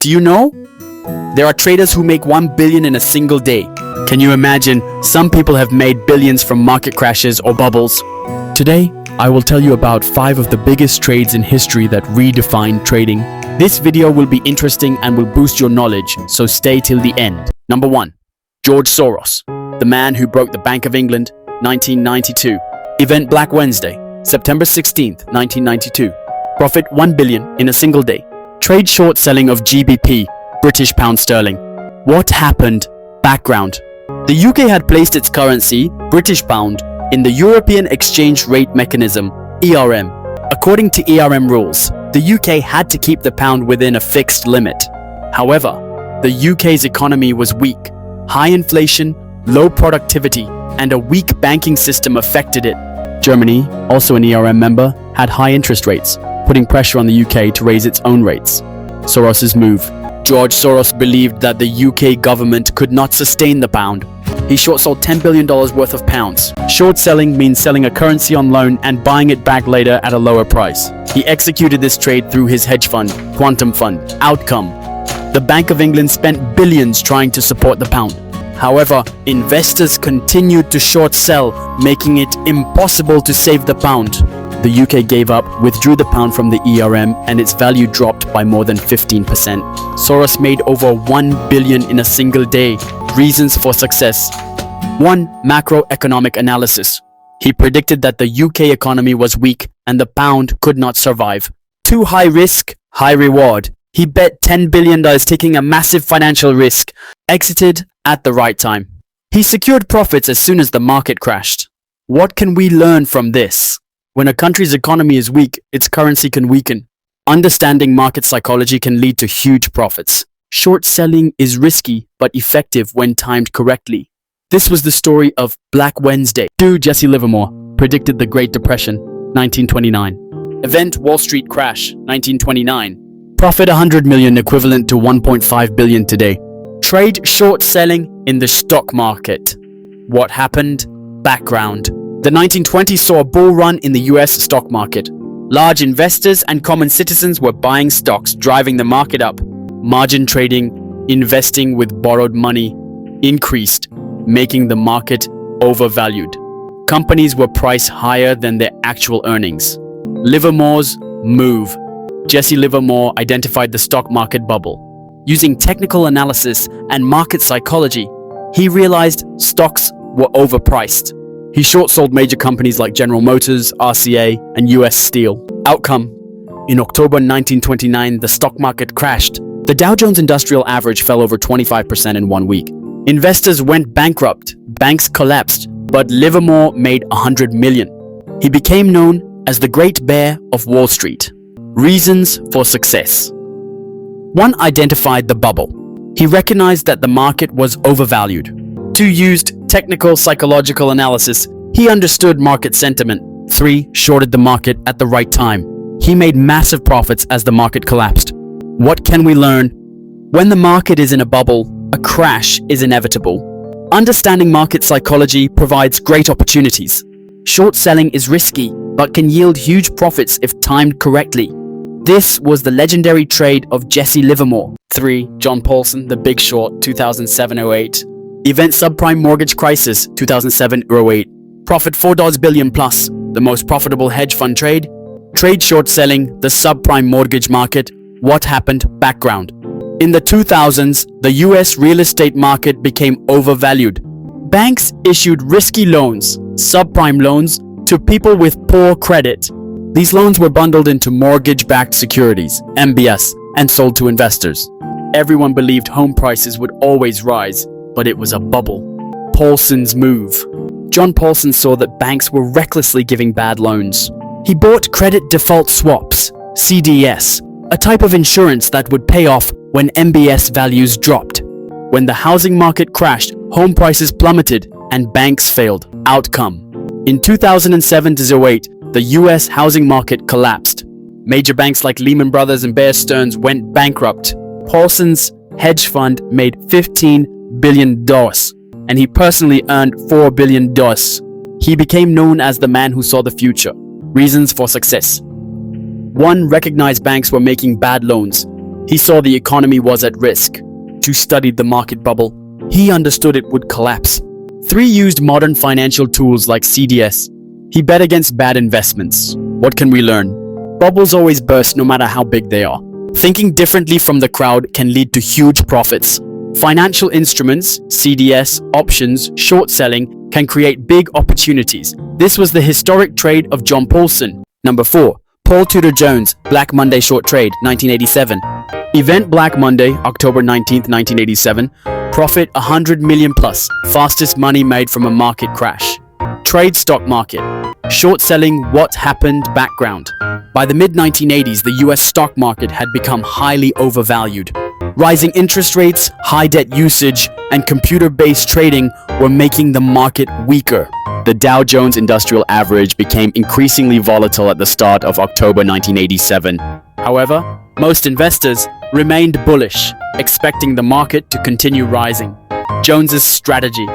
Do you know? There are traders who make 1 billion in a single day. Can you imagine? Some people have made billions from market crashes or bubbles. Today, I will tell you about 5 of the biggest trades in history that redefined trading. This video will be interesting and will boost your knowledge, so stay till the end. Number 1. George Soros, the man who broke the Bank of England, 1992. Event Black Wednesday, September 16th, 1992. Profit 1 billion in a single day. Trade short selling of GBP, British Pound Sterling. What happened? Background. The UK had placed its currency, British Pound, in the European Exchange Rate Mechanism, ERM. According to ERM rules, the UK had to keep the pound within a fixed limit. However, the UK's economy was weak. High inflation, low productivity, and a weak banking system affected it. Germany, also an ERM member, had high interest rates, putting pressure on the UK to raise its own rates. Soros's move. George Soros believed that the UK government could not sustain the pound. He short sold $10 billion worth of pounds. Short selling means selling a currency on loan and buying it back later at a lower price. He executed this trade through his hedge fund, Quantum Fund. Outcome: the Bank of England spent billions trying to support the pound. However, investors continued to short sell, making it impossible to save the pound. The UK gave up, withdrew the pound from the ERM, and its value dropped by more than 15%. Soros made over 1 billion in a single day. Reasons for success. 1. Macroeconomic analysis. He predicted that the UK economy was weak and the pound could not survive. 2. High risk, high reward. He bet $10 billion, taking a massive financial risk. Exited at the right time. He secured profits as soon as the market crashed. What can we learn from this? When a country's economy is weak, its currency can weaken. Understanding market psychology can lead to huge profits. Short selling is risky but effective when timed correctly. This was the story of Black Wednesday. 2. Jesse Livermore predicted the Great Depression, 1929. Event Wall Street crash, 1929. Profit 100 million, equivalent to 1.5 billion today. Trade short selling in the stock market. What happened? Background. The 1920s saw a bull run in the US stock market. Large investors and common citizens were buying stocks, driving the market up. Margin trading, investing with borrowed money, increased, making the market overvalued. Companies were priced higher than their actual earnings. Livermore's move. Jesse Livermore identified the stock market bubble. Using technical analysis and market psychology, he realized stocks were overpriced. He short-sold major companies like General Motors, RCA, and US Steel. Outcome: in October 1929, the stock market crashed. The Dow Jones Industrial Average fell over 25% in 1 week. Investors went bankrupt, banks collapsed, but Livermore made 100 million. He became known as the Great Bear of Wall Street. Reasons for success. 1. Identified the bubble. He recognized that the market was overvalued. 2. Used technical psychological analysis. He understood market sentiment. 3. Shorted the market at the right time. He made massive profits as the market collapsed. What can we learn? When the market is in a bubble, a crash is inevitable. Understanding market psychology provides great opportunities. Short selling is risky, but can yield huge profits if timed correctly. This was the legendary trade of Jesse Livermore. 3. John Paulson, The Big Short, 2007-08. Event Subprime Mortgage Crisis, 2007-08. Profit $4 billion plus. The most profitable hedge fund trade. Trade short selling, the subprime mortgage market. What happened? Background. In the 2000s, the US real estate market became overvalued. Banks issued risky loans, subprime loans, to people with poor credit. These loans were bundled into mortgage-backed securities, MBS, and sold to investors. Everyone believed home prices would always rise, but it was a bubble. Paulson's move. John Paulson saw that banks were recklessly giving bad loans. He bought credit default swaps, CDS, a type of insurance that would pay off when MBS values dropped. When the housing market crashed, home prices plummeted and banks failed. Outcome: in 2007-08, the US housing market collapsed. Major banks like Lehman Brothers and Bear Stearns went bankrupt. Paulson's hedge fund made $15 billion, and he personally earned $4 billion. He became known as the man who saw the future. Reasons for success. 1. Recognized banks were making bad loans. He saw the economy was at risk. 2. Studied the market bubble. He understood it would collapse. 3. Used modern financial tools like CDS. He bet against bad investments. What can we learn? Bubbles always burst no matter how big they are. Thinking differently from the crowd can lead to huge profits. Financial instruments, CDS, options, short selling can create big opportunities. This was the historic trade of John Paulson. Number 4. Paul Tudor Jones, Black Monday Short Trade, 1987. Event Black Monday, October 19, 1987. Profit 100 million plus. Fastest money made from a market crash. Trade stock market. Short selling what happened background. By the mid-1980s, the US stock market had become highly overvalued. Rising interest rates, high debt usage, and computer-based trading were making the market weaker. The Dow Jones Industrial Average became increasingly volatile at the start of October 1987. However, most investors remained bullish, expecting the market to continue rising. Jones's strategy: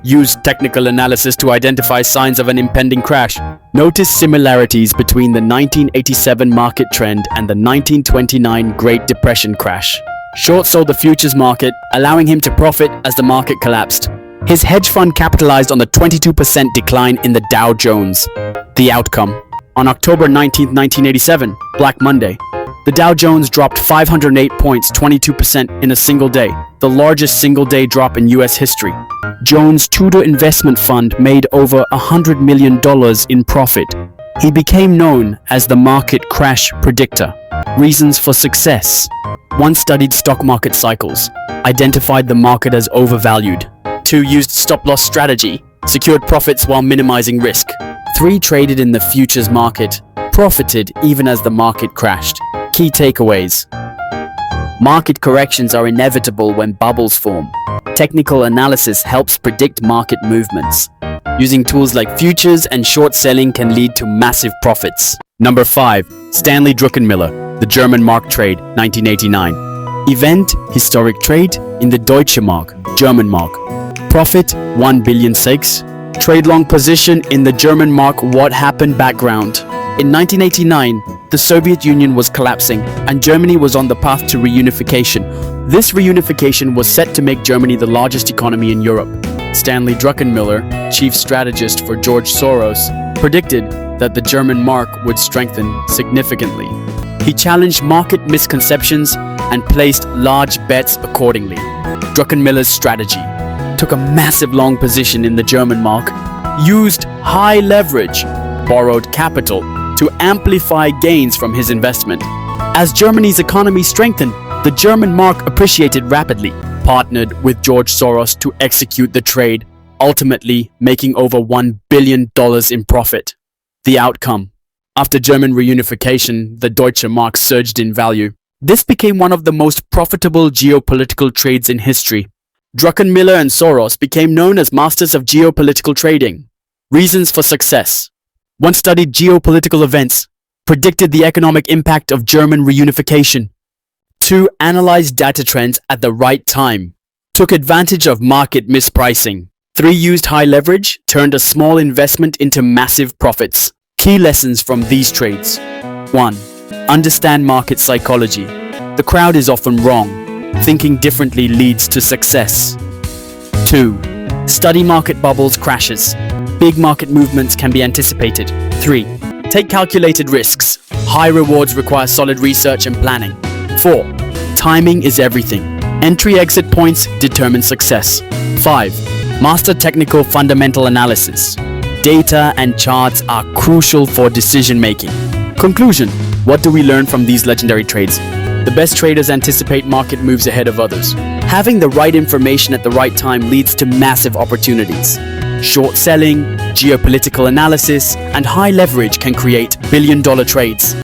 used technical analysis to identify signs of an impending crash. Noticed similarities between the 1987 market trend and the 1929 Great Depression crash. Short sold the futures market, allowing him to profit as the market collapsed. His hedge fund capitalized on the 22% decline in the Dow Jones. The outcome: on October 19, 1987, Black Monday, the Dow Jones dropped 508 points, 22% in a single day, the largest single-day drop in US history. Jones' Tudor investment fund made over $100 million in profit. He became known as the market crash predictor. Reasons for success: 1. Studied stock market cycles, identified the market as overvalued. 2. Used stop-loss strategy, secured profits while minimizing risk. 3. Traded in the futures market, profited even as the market crashed. Key takeaways: market corrections are inevitable when bubbles form. Technical analysis helps predict market movements. Using tools like futures and short selling can lead to massive profits. Number 5. Stanley Druckenmiller, the German Mark Trade, 1989. Event: historic trade in the Deutsche Mark, German Mark. Profit: 1 billion stakes. Trade long position in the German Mark. What happened background: in 1989, the Soviet Union was collapsing and Germany was on the path to reunification. This reunification was set to make Germany the largest economy in Europe. Stanley Druckenmiller, chief strategist for George Soros, predicted that the German mark would strengthen significantly. He challenged market misconceptions and placed large bets accordingly. Druckenmiller's strategy: took a massive long position in the German mark, used high leverage, borrowed capital to amplify gains from his investment. As Germany's economy strengthened, the German mark appreciated rapidly, partnered with George Soros to execute the trade, ultimately making over $1 billion in profit. The outcome: after German reunification, the Deutsche Mark surged in value. This became one of the most profitable geopolitical trades in history. Druckenmiller and Soros became known as masters of geopolitical trading. Reasons for success: 1. Studied geopolitical events, predicted the economic impact of German reunification. 2. Analyzed data trends at the right time, took advantage of market mispricing. 3. Used high leverage, turned a small investment into massive profits. Key lessons from these trades: 1. Understand market psychology. The crowd is often wrong. Thinking differently leads to success. 2. Study market bubbles, crashes. Big market movements can be anticipated. 3. Take calculated risks. High rewards require solid research and planning. 4. Timing is everything. Entry-exit points determine success. 5. Master technical fundamental analysis. Data and charts are crucial for decision-making. Conclusion: what do we learn from these legendary trades? The best traders anticipate market moves ahead of others. Having the right information at the right time leads to massive opportunities. Short selling, geopolitical analysis, and high leverage can create billion-dollar trades.